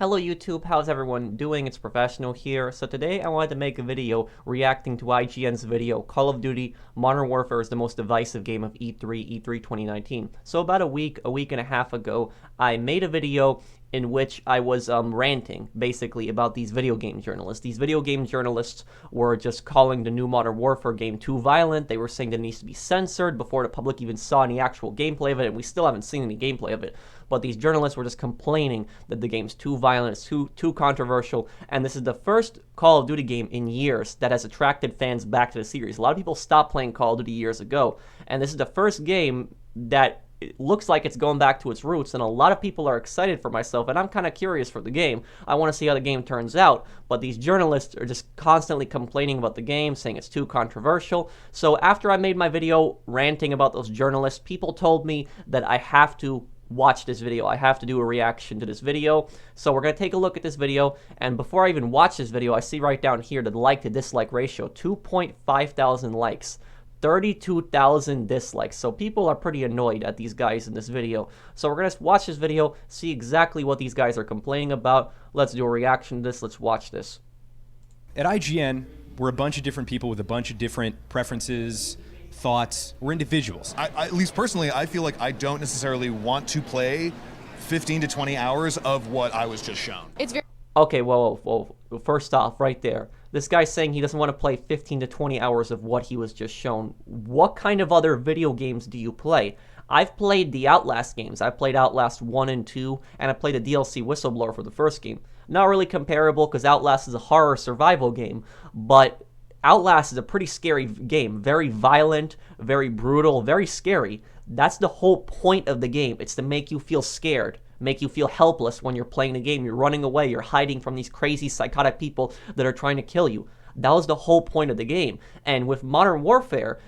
Hello YouTube, how's everyone doing? It's Professional here. So today I wanted to make a video reacting to IGN's video, Call of Duty Modern Warfare is the most divisive game of E3 2019. So about a week and a half ago, I made a video in which I was ranting, basically, about these video game journalists. These video game journalists were just calling the new Modern Warfare game too violent. They were saying that it needs to be censored before the public even saw any actual gameplay of it, and we still haven't seen any gameplay of it. But these journalists were just complaining that the game's too violent, it's too controversial, and this is the first Call of Duty game in years that has attracted fans back to the series. A lot of people stopped playing Call of Duty years ago, and this is the first game that it looks like it's going back to its roots, and a lot of people are excited for myself, and I'm kind of curious for the game. I want to see how the game turns out, but these journalists are just constantly complaining about the game, saying it's too controversial. So after I made my video ranting about those journalists, people told me that I have to watch this video. I have to do a reaction to this video. So we're going to take a look at this video, and before I even watch this video, I see right down here the like to dislike ratio, 2.5 thousand likes. 32,000 dislikes. So people are pretty annoyed at these guys in this video. So we're going to watch this video, see exactly what these guys are complaining about. Let's do a reaction to this. Let's watch this. At IGN, we're a bunch of different people with a bunch of different preferences, thoughts. We're individuals. At least personally, I feel like I don't necessarily want to play 15 to 20 hours of what I was just shown. It's very Okay, well, first off, right there. This guy's saying he doesn't want to play 15 to 20 hours of what he was just shown. What kind of other video games do you play? I've played the Outlast games. I played Outlast 1 and 2, and I played the DLC Whistleblower for the first game. Not really comparable because Outlast is a horror survival game, but Outlast is a pretty scary game. Very violent, very brutal, very scary. That's the whole point of the game. It's to make you feel scared, make you feel helpless when you're playing the game. You're running away, you're hiding from these crazy psychotic people that are trying to kill you. That was the whole point of the game. And with Modern Warfare,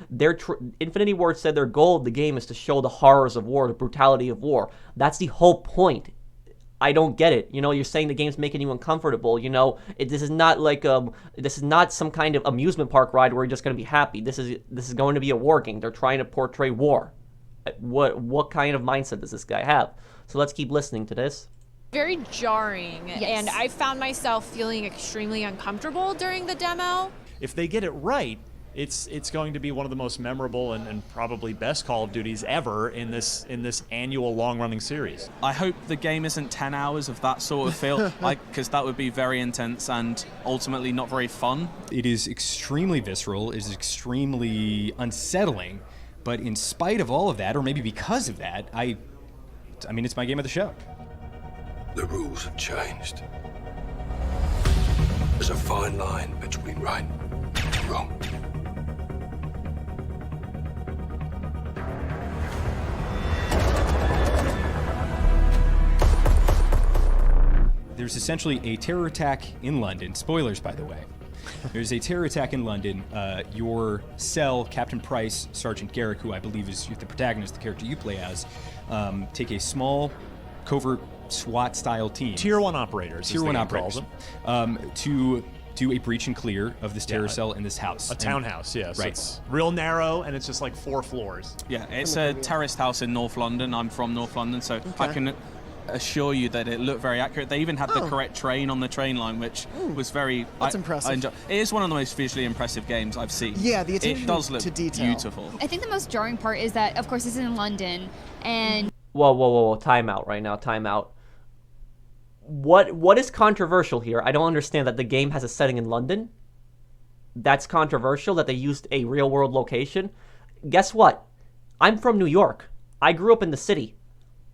Infinity Ward said their goal of the game is to show the horrors of war, the brutality of war. That's the whole point. I don't get it. You know, you're saying the game's making you uncomfortable. You know, this is not like this is not some kind of amusement park ride where you're just going to be happy. This is going to be a war game. They're trying to portray war. What kind of mindset does this guy have? So let's keep listening to this. very jarring, Yes. and I found myself feeling extremely uncomfortable during the demo. If they get it right, it's going to be one of the most memorable and probably best Call of Duties ever in this annual long-running series. I hope the game isn't 10 hours of that sort of feel, because that would be very intense and ultimately not very fun. It is extremely visceral, it is extremely unsettling, but in spite of all of that, or maybe because of that, I mean, it's my game of the show. The rules have changed. There's a fine line between right and wrong. There's essentially a terror attack in London. Spoilers, by the way. There's a terror attack in London. Your cell, Captain Price, Sergeant Garrick, who I believe is the protagonist, the character you play as, take a small, covert SWAT-style team. Tier 1 operators, Tier 1 operators. To do a breach and clear of this terror cell in this house. A townhouse, yes. Right. It's real narrow, and it's just like 4 floors. Yeah, it's a terraced house in North London. I'm from North London, so I can assure you that it looked very accurate. They even had the correct train on the train line, which was very... That's impressive. It is one of the most visually impressive games I've seen. Yeah, the attention it does look to detail. beautiful. I think the most jarring part is that, of course, this is in London, and... Whoa, time out right now, time out. What is controversial here? I don't understand that the game has a setting in London. That's controversial, that they used a real-world location. Guess what? I'm from New York. I grew up in the city.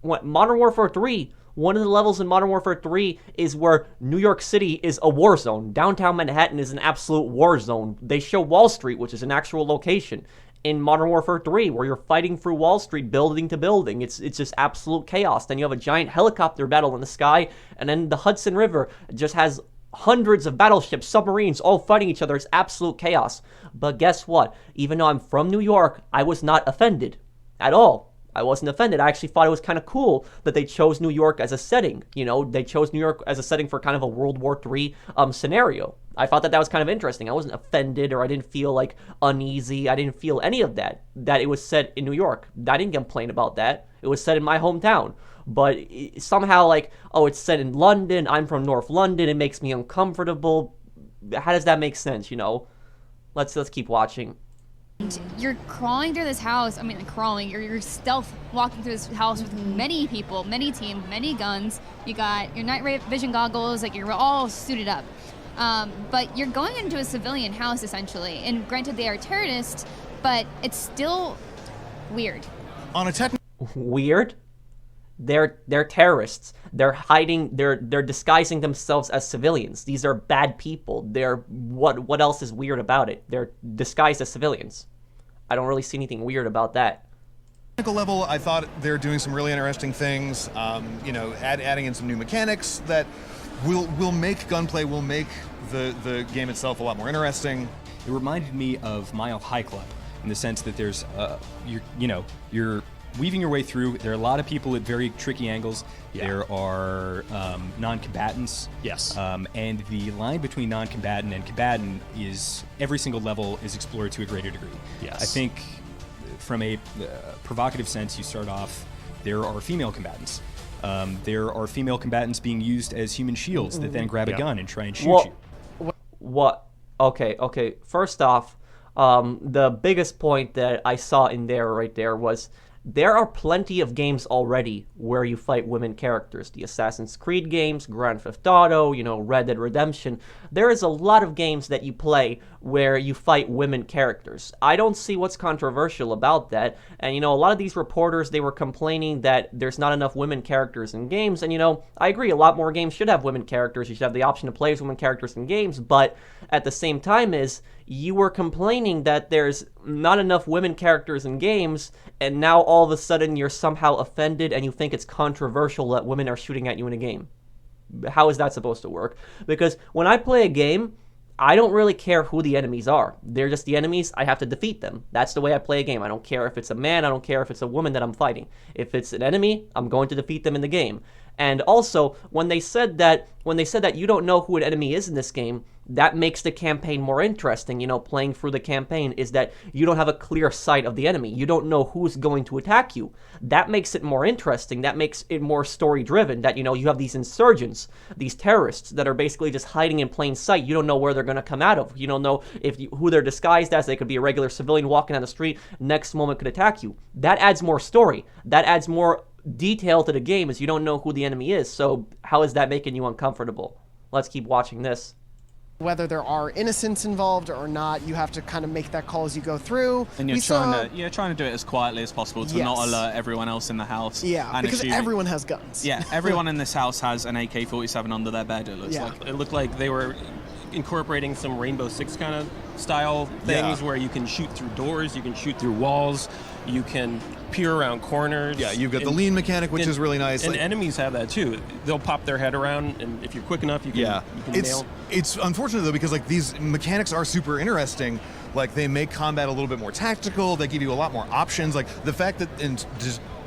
Modern Warfare 3, one of the levels in Modern Warfare 3 is where New York City is a war zone. Downtown Manhattan is an absolute war zone. They show Wall Street, which is an actual location in Modern Warfare 3, where you're fighting through Wall Street building to building. It's just absolute chaos. Then you have a giant helicopter battle in the sky, and then the Hudson River just has hundreds of battleships, submarines, all fighting each other. It's absolute chaos. But guess what? Even though I'm from New York, I was not offended at all. I wasn't offended. I actually thought it was kind of cool that they chose New York as a setting. You know, they chose New York as a setting for kind of a World War III scenario. I thought that was kind of interesting. I wasn't offended, or I didn't feel like uneasy. I didn't feel any of that, that it was set in New York. I didn't complain about that. It was set in my hometown. but somehow like, oh, it's set in London, I'm from North London, it makes me uncomfortable. How does that make sense, you know? Let's keep watching. You're crawling through this house. I mean, crawling. You're stealth walking through this house with many people, many teams, many guns. You got your night vision goggles. Like, you're all suited up. But you're going into a civilian house, essentially. And granted, they are terrorists, but it's still weird. On a technical Weird? They're terrorists. They're hiding. They're disguising themselves as civilians. These are bad people. What else is weird about it? They're disguised as civilians. I don't really see anything weird about that. level, I thought they're doing some really interesting things. You know, adding in some new mechanics that will make gunplay, will make the game itself a lot more interesting. It reminded me of Mile High Club in the sense that there's, you're weaving your way through. There are a lot of people at very tricky angles. Yeah. There are non-combatants. Yes. And the line between non-combatant and combatant is every single level is explored to a greater degree. Yes. I think from a provocative sense, you start off, there are female combatants. There are female combatants being used as human shields that then grab a gun and try and shoot you. What? Okay. First off, the biggest point that I saw in there right there was there are plenty of games already where you fight women characters. The Assassin's Creed games, Grand Theft Auto, you know, Red Dead Redemption. There is a lot of games that you play where you fight women characters. I don't see what's controversial about that. And, you know, a lot of these reporters, they were complaining that there's not enough women characters in games. And, you know, I agree, a lot more games should have women characters. You should have the option to play as women characters in games. But at the same time you were complaining that there's not enough women characters in games, and now all of a sudden you're somehow offended and you think it's controversial that women are shooting at you in a game. How is that supposed to work? Because when I play a game, I don't really care who the enemies are. They're just the enemies. I have to defeat them. That's the way I play a game. I don't care if it's a man. I don't care if it's a woman that I'm fighting. If it's an enemy, I'm going to defeat them in the game. And also, when they said that you don't know who an enemy is in this game, that makes the campaign more interesting. You know, playing through the campaign is that you don't have a clear sight of the enemy. You don't know who's going to attack you. That makes it more interesting. That makes it more story-driven, that, you know, you have these insurgents, these terrorists that are basically just hiding in plain sight. You don't know where they're going to come out of. You don't know who they're disguised as. They could be a regular civilian walking down the street. Next moment could attack you. That adds more story. That adds more detail to the game, as you don't know who the enemy is. So how is that making you uncomfortable? Let's keep watching this. Whether there are innocents involved or not, you have to kind of make that call as you go through. And you're trying to do it as quietly as possible to not alert everyone else in the house. Yeah, and because everyone has guns. Yeah, everyone in this house has an AK-47 under their bed, it looks like. It looked like they were incorporating some Rainbow Six kind of style things where you can shoot through doors, you can shoot through walls, you can peer around corners. Yeah, you've got the lean mechanic, which is really nice. And enemies have that too. They'll pop their head around, and if you're quick enough, you can nail. It's unfortunate though, because like these mechanics are super interesting. Like they make combat a little bit more tactical. They give you a lot more options. Like the fact that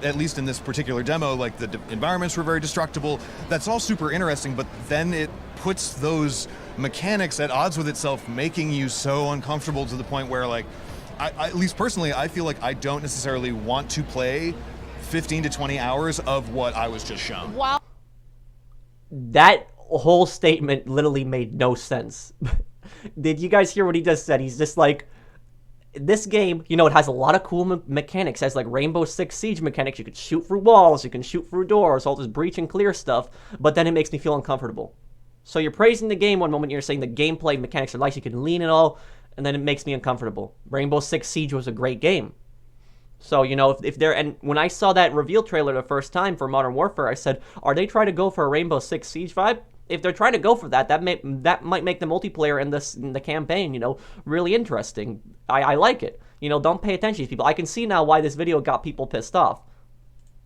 at least in this particular demo, like the environments were very destructible. That's all super interesting, but then it puts those mechanics at odds with itself, making you so uncomfortable to the point where, like, I at least personally, I feel like I don't necessarily want to play 15 to 20 hours of what I was just shown. Wow. That whole statement literally made no sense. Did you guys hear what he just said? He's just like, this game, you know, it has a lot of cool mechanics. It has like Rainbow Six Siege mechanics. You can shoot through walls, you can shoot through doors, all this breach and clear stuff, but then it makes me feel uncomfortable. So you're praising the game one moment, you're saying the gameplay mechanics are nice, you can lean and all, and then it makes me uncomfortable. Rainbow Six Siege was a great game. So, you know, and when I saw that reveal trailer the first time for Modern Warfare, I said, are they trying to go for a Rainbow Six Siege vibe? If they're trying to go for that, that might make the multiplayer in the campaign, you know, really interesting. I like it. You know, don't pay attention to these people. I can see now why this video got people pissed off.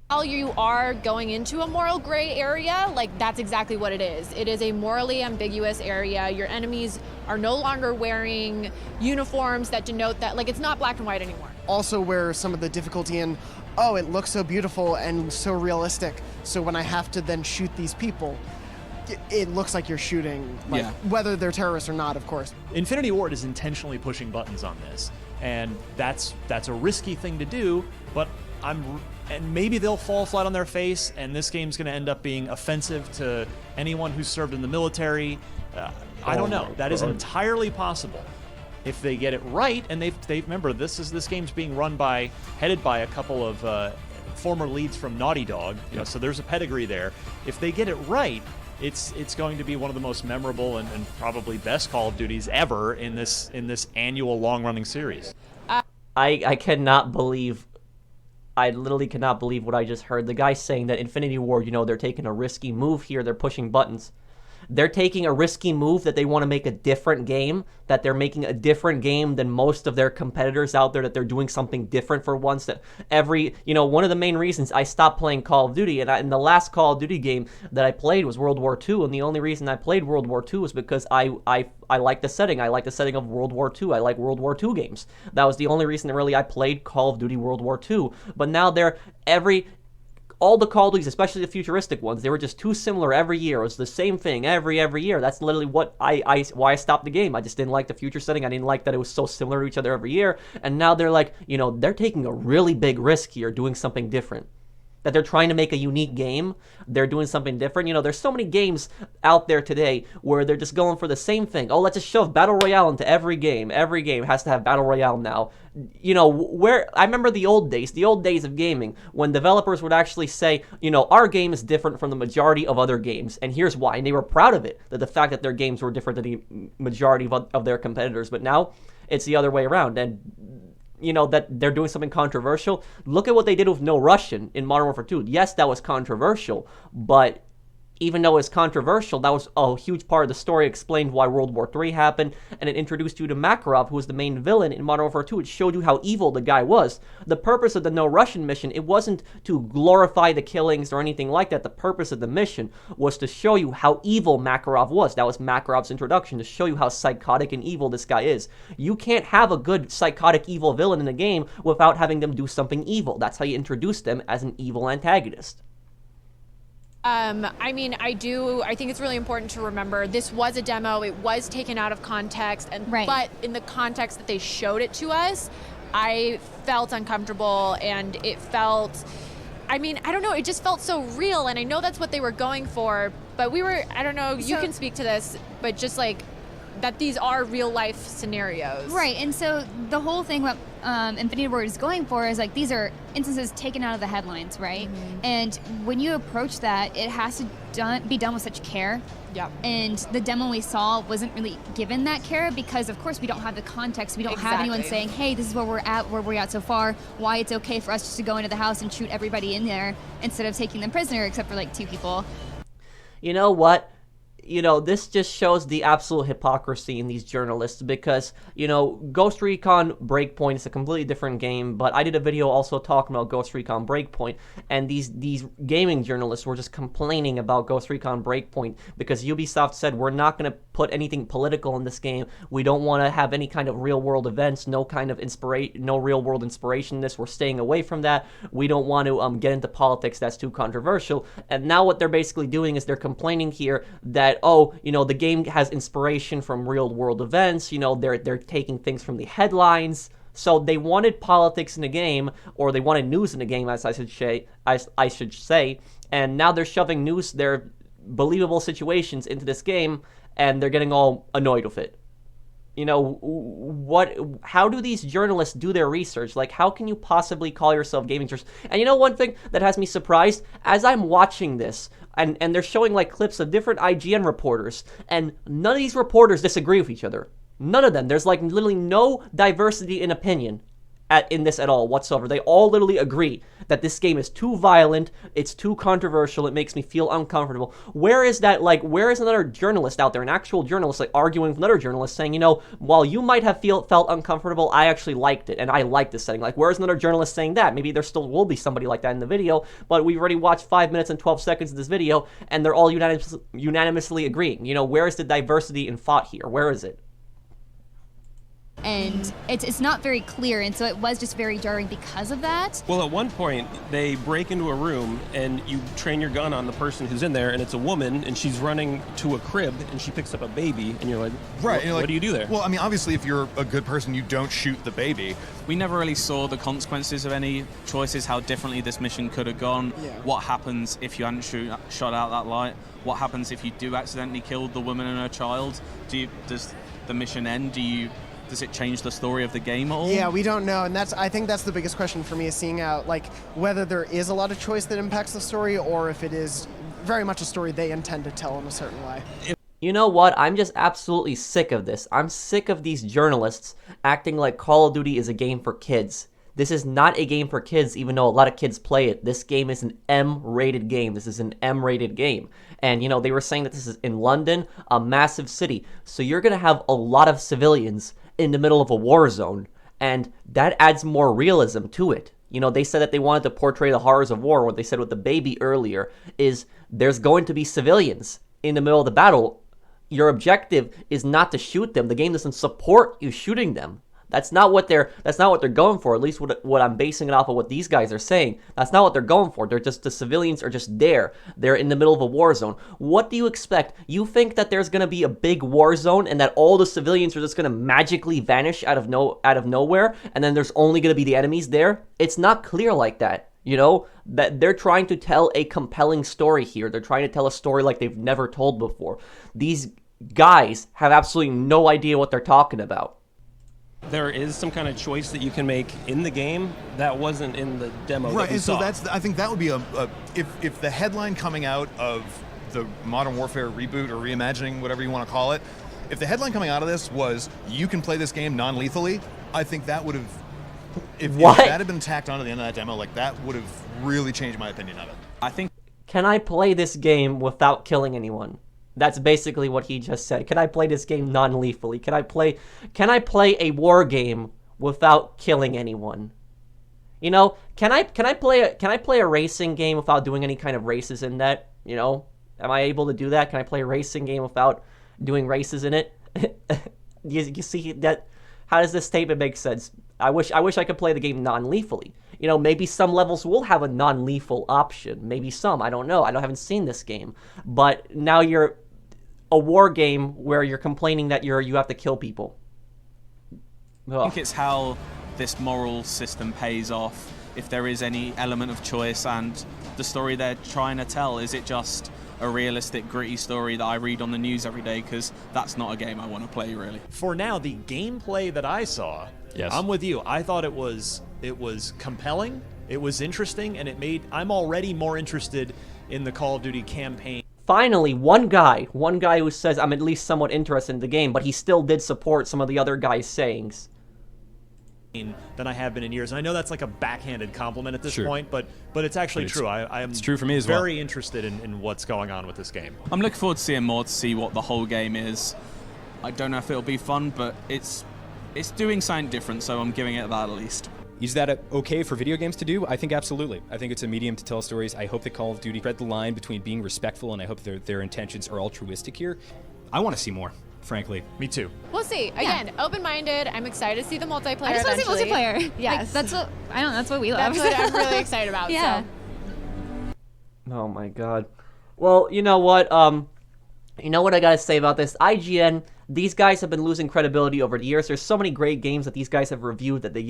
While you are going into a moral gray area, like that's exactly what it is. It is a morally ambiguous area. Your enemies are no longer wearing uniforms that denote that, like, it's not black and white anymore. Also where some of the difficulty in, oh, it looks so beautiful and so realistic, so when I have to then shoot these people, it looks like you're shooting, like, whether they're terrorists or not, of course. Infinity Ward is intentionally pushing buttons on this, and that's a risky thing to do, but I'm and maybe they'll fall flat on their face, and this game's going to end up being offensive to anyone who's served in the military. I don't know. That is entirely possible. If they get it right, and they remember this game's being headed by a couple of former leads from Naughty Dog, so there's a pedigree there. If they get it right, it's going to be one of the most memorable and probably best Call of Duties ever in this annual long-running series. I cannot believe. I literally cannot believe what I just heard. The guy saying that Infinity Ward, they're taking a risky move here. They're pushing buttons. They're taking a risky move that they want to make a different game, that they're making a different game than most of their competitors out there, that they're doing something different for once. That one of the main reasons I stopped playing Call of Duty, and the last Call of Duty game that I played was World War II, and the only reason I played World War II was because I like the setting. I like the setting of World War II. I like World War II games. That was the only reason that really I played Call of Duty World War II. But now all the Call of Duties, especially the futuristic ones, they were just too similar every year. It was the same thing every year. That's literally what why I stopped the game. I just didn't like the future setting. I didn't like that it was so similar to each other every year. And now they're like, they're taking a really big risk here, doing something different. That they're trying to make a unique game. They're doing something different. There's so many games out there today where they're just going for the same thing. Oh, let's just shove Battle Royale into every game. Every game has to have Battle Royale now. I remember the old days of gaming, when developers would actually say, our game is different from the majority of other games, and here's why. And they were proud of it, that the fact that their games were different than the majority of their competitors. But now it's the other way around. And that they're doing something controversial. Look at what they did with No Russian in Modern Warfare 2. Yes, that was controversial, but even though it's controversial, that was a huge part of the story. It explained why World War III happened, and it introduced you to Makarov, who was the main villain in Modern Warfare 2. It showed you how evil the guy was. The purpose of the No Russian mission, it wasn't to glorify the killings or anything like that. The purpose of the mission was to show you how evil Makarov was. That was Makarov's introduction, to show you how psychotic and evil this guy is. You can't have a good psychotic evil villain in a game without having them do something evil. That's how you introduce them as an evil antagonist. I think it's really important to remember this was a demo. It was taken out of context, but in the context that they showed it to us, I felt uncomfortable, and it felt, I don't know, it just felt so real, and I know that's what they were going for, but I don't know, you can speak to this, but just like, that these are real life scenarios. Right, and so the whole thing what Infinity Ward is going for is like, these are instances taken out of the headlines, right? Mm-hmm. And when you approach that, it has to be done with such care. Yep. And the demo we saw wasn't really given that care because, of course, we don't have the context. We don't have anyone saying, hey, this is where we're at so far, why it's okay for us just to go into the house and shoot everybody in there instead of taking them prisoner, except for like 2 people. You know what? This just shows the absolute hypocrisy in these journalists because, Ghost Recon Breakpoint is a completely different game, but I did a video also talking about Ghost Recon Breakpoint, and these gaming journalists were just complaining about Ghost Recon Breakpoint because Ubisoft said, we're not going to put anything political in this game. We don't want to have any kind of real-world events, no real-world inspiration in this. We're staying away from that. We don't want to get into politics. That's too controversial. And now what they're basically doing is they're complaining here that, the game has inspiration from real-world events. They're taking things from the headlines. So they wanted politics in the game, or they wanted news in the game, as I should say. And now they're shoving their believable situations into this game, and they're getting all annoyed with it. How do these journalists do their research? Like, how can you possibly call yourself gaming journalists? And one thing that has me surprised, as I'm watching this, and they're showing like clips of different IGN reporters, and none of these reporters disagree with each other. None of them. There's like literally no diversity in opinion in this at all whatsoever. They all literally agree that this game is too violent, it's too controversial, it makes me feel uncomfortable. Where is another journalist out there, an actual journalist, like arguing with another journalist saying, while you might have felt uncomfortable, I actually liked it, and I like this setting. Like, where's another journalist saying that? Maybe there still will be somebody like that in the video, but we've already watched 5 minutes and 12 seconds of this video, and they're all unanimously agreeing. Where is the diversity in thought here? Where is it? and it's not very clear, and so it was just very jarring because of that. Well, at one point, they break into a room, and you train your gun on the person who's in there, and it's a woman, and she's running to a crib, and she picks up a baby, and you're like, Right. And you're what like, do you do there? Well, I mean, obviously, if you're a good person, you don't shoot the baby. We never really saw the consequences of any choices, how differently this mission could have gone. Yeah. What happens if you hadn't shot out that light? What happens if you do accidentally kill the woman and her child? Does the mission end? Does it change the story of the game at all? Yeah, we don't know, and I think that's the biggest question for me, is seeing out like whether there is a lot of choice that impacts the story, or if it is very much a story they intend to tell in a certain way. You know what? I'm just absolutely sick of this. I'm sick of these journalists acting like Call of Duty is a game for kids. This is not a game for kids, even though a lot of kids play it. This game is an M-rated game. This is an M-rated game. And, you know, they were saying that this is in London, a massive city. So you're going to have a lot of civilians in the middle of a war zone. And that adds more realism to it. You know, they said that they wanted to portray the horrors of war. What they said with the baby earlier is there's going to be civilians in the middle of the battle. Your objective is not to shoot them. The game doesn't support you shooting them. That's not what they're going for. At least what I'm basing it off of what these guys are saying. That's not what they're going for. The civilians are just there. They're in the middle of a war zone. What do you expect? You think that there's gonna be a big war zone and that all the civilians are just gonna magically vanish out of nowhere, and then there's only gonna be the enemies there? It's not clear like that. You know, that they're trying to tell a compelling story here. They're trying to tell a story like they've never told before. These guys have absolutely no idea what they're talking about. There is some kind of choice that you can make in the game that wasn't in the demo. Right, that we and so saw. I think that would be if the headline coming out of the Modern Warfare reboot or reimagining, whatever you want to call it, if the headline coming out of this was you can play this game non-lethally, I think that would have, if that had been tacked onto the end of that demo, like that would have really changed my opinion of it. I think. Can I play this game without killing anyone? That's basically what he just said. Can I play this game non-lethally? Can I play a war game without killing anyone? You know, can I play a racing game without doing any kind of races in that? You know, am I able to do that? Can I play a racing game without doing races in it? you see that? How does this statement make sense? I wish I could play the game non-lethally. You know, maybe some levels will have a non-lethal option. Maybe some. I don't know. I haven't seen this game. But now you're a war game where you're complaining that you have to kill people. Ugh. I think it's how this moral system pays off. If there is any element of choice and the story they're trying to tell, is it just a realistic, gritty story that I read on the news every day? Because that's not a game I want to play, really. For now, the gameplay that I saw, Yes. I'm with you. I thought it was compelling, it was interesting, and I'm already more interested in the Call of Duty campaign. Finally, one guy who says I'm at least somewhat interested in the game, but he still did support some of the other guys' sayings. Than I have been in years. And I know that's like a backhanded compliment at this Sure. point, but it's actually true. I am it's true for me as well. very interested in what's going on with this game. I'm looking forward to seeing more, to see what the whole game is. I don't know if it'll be fun, but it's doing something different, so I'm giving it that at least. Is that okay for video games to do? I think absolutely. I think it's a medium to tell stories. I hope that Call of Duty tread the line between being respectful, and I hope their intentions are altruistic here. I want to see more, frankly. Me too. We'll see. Again, open-minded. I'm excited to see the multiplayer. I just want to see eventually. multiplayer. Yes. Like, that's what we love. That's what I'm really excited about. Yeah. So. Oh my god. Well, you know what? You know what I gotta say about this? IGN, these guys have been losing credibility over the years. There's so many great games that these guys have reviewed that they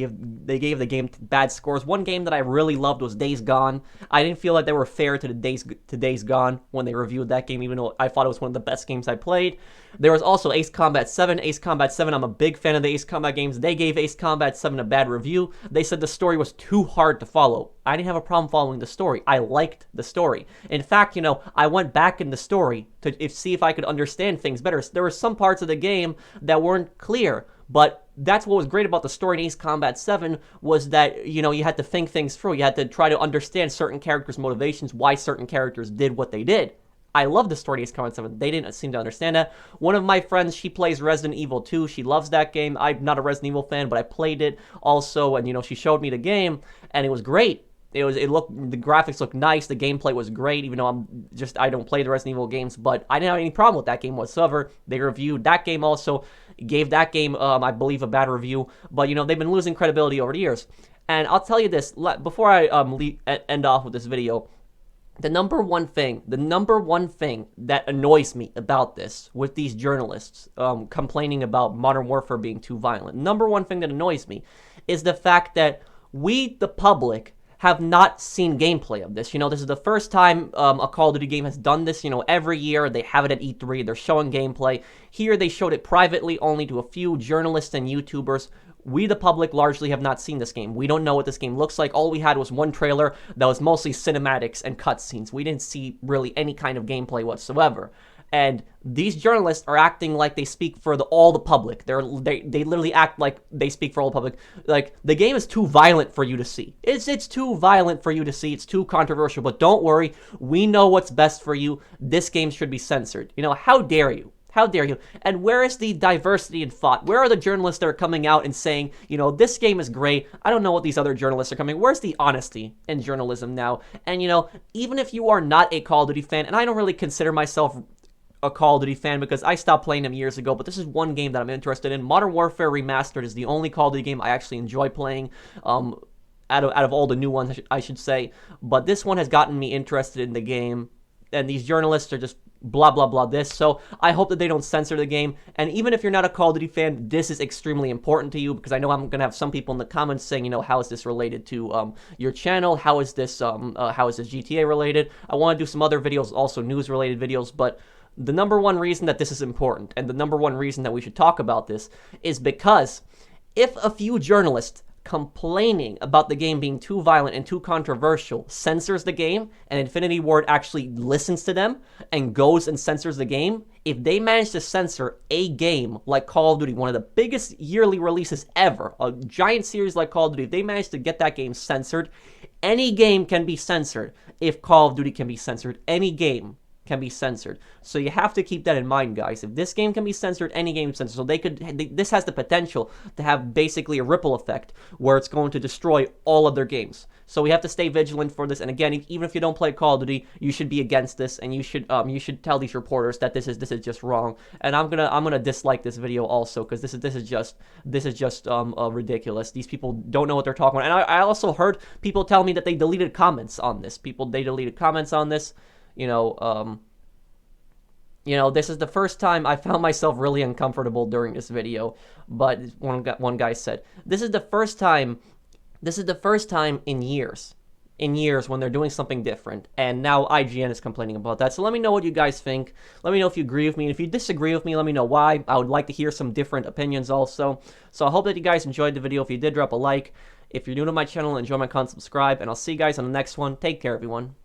gave the game bad scores. One game that I really loved was Days Gone. I didn't feel like they were fair to Days Gone when they reviewed that game, even though I thought it was one of the best games I played. There was also Ace Combat 7. Ace Combat 7, I'm a big fan of the Ace Combat games. They gave Ace Combat 7 a bad review. They said the story was too hard to follow. I didn't have a problem following the story. I liked the story. In fact, you know, I went back in the story to see if I could understand things better. There were some parts of the game that weren't clear, but that's what was great about the story in Ace Combat 7 was that, you know, you had to think things through. You had to try to understand certain characters' motivations, why certain characters did what they did. I love the story of Ace Combat 7. They didn't seem to understand that. One of my friends, she plays Resident Evil 2. She loves that game. I'm not a Resident Evil fan, but I played it also, and, you know, she showed me the game, and it was great. It looked, the graphics looked nice, the gameplay was great, even though I don't play the Resident Evil games, but I didn't have any problem with that game whatsoever. They reviewed that game also, gave that game, I believe, a bad review, but they've been losing credibility over the years. And I'll tell you this, before I end off with this video, the number one thing that annoys me about this, with these journalists complaining about Modern Warfare being too violent, number one thing that annoys me is the fact that we, the public, have not seen gameplay of this. This is the first time a Call of Duty game has done this. Every year they have it at E3, they're showing gameplay. Here they showed it privately only to a few journalists and YouTubers. We, the public, largely have not seen this game. We don't know what this game looks like. All we had was one trailer that was mostly cinematics and cutscenes. We didn't see really any kind of gameplay whatsoever. And these journalists are acting like they speak for all the public. They literally act like they speak for all the public. Like, the game is too violent for you to see. It's too violent for you to see. It's too controversial. But don't worry. We know what's best for you. This game should be censored. How dare you? How dare you? And where is the diversity in thought? Where are the journalists that are coming out and saying, this game is great? I don't know what these other journalists are coming. Where's the honesty in journalism now? And, even if you are not a Call of Duty fan, and I don't really consider myself a Call of Duty fan because I stopped playing them years ago, but this is one game that I'm interested in. Modern Warfare Remastered is the only Call of Duty game I actually enjoy playing. Out of all the new ones, I should say. But this one has gotten me interested in the game, and these journalists are just blah, blah, blah this. So I hope that they don't censor the game. And even if you're not a Call of Duty fan, this is extremely important to you, because I know I'm going to have some people in the comments saying, how is this related to your channel? How is this GTA related? I want to do some other videos, also news-related videos, but the number one reason that this is important, and the number one reason that we should talk about this, is because if a few journalists complaining about the game being too violent and too controversial censors the game, and Infinity Ward actually listens to them and goes and censors the game, if they manage to censor a game like Call of Duty, one of the biggest yearly releases ever, a giant series like Call of Duty, if they manage to get that game censored, any game can be censored. If Call of Duty can be censored, any game can be censored. So you have to keep that in mind, guys. If this game can be censored, any game is censored. So this has the potential to have basically a ripple effect where it's going to destroy all of their games. So we have to stay vigilant for this. And again, even if you don't play Call of Duty, you should be against this, and you should tell these reporters that this is just wrong. And I'm gonna dislike this video also, because this is just ridiculous. These people don't know what they're talking about. And I also heard people tell me that they deleted comments on this. They deleted comments on this. This is the first time I found myself really uncomfortable during this video. But one guy said, this is the first time in years when they're doing something different. And now IGN is complaining about that. So let me know what you guys think. Let me know if you agree with me. And if you disagree with me, let me know why. I would like to hear some different opinions also. So I hope that you guys enjoyed the video. If you did, drop a like. If you're new to my channel, enjoy my content, subscribe. And I'll see you guys on the next one. Take care, everyone.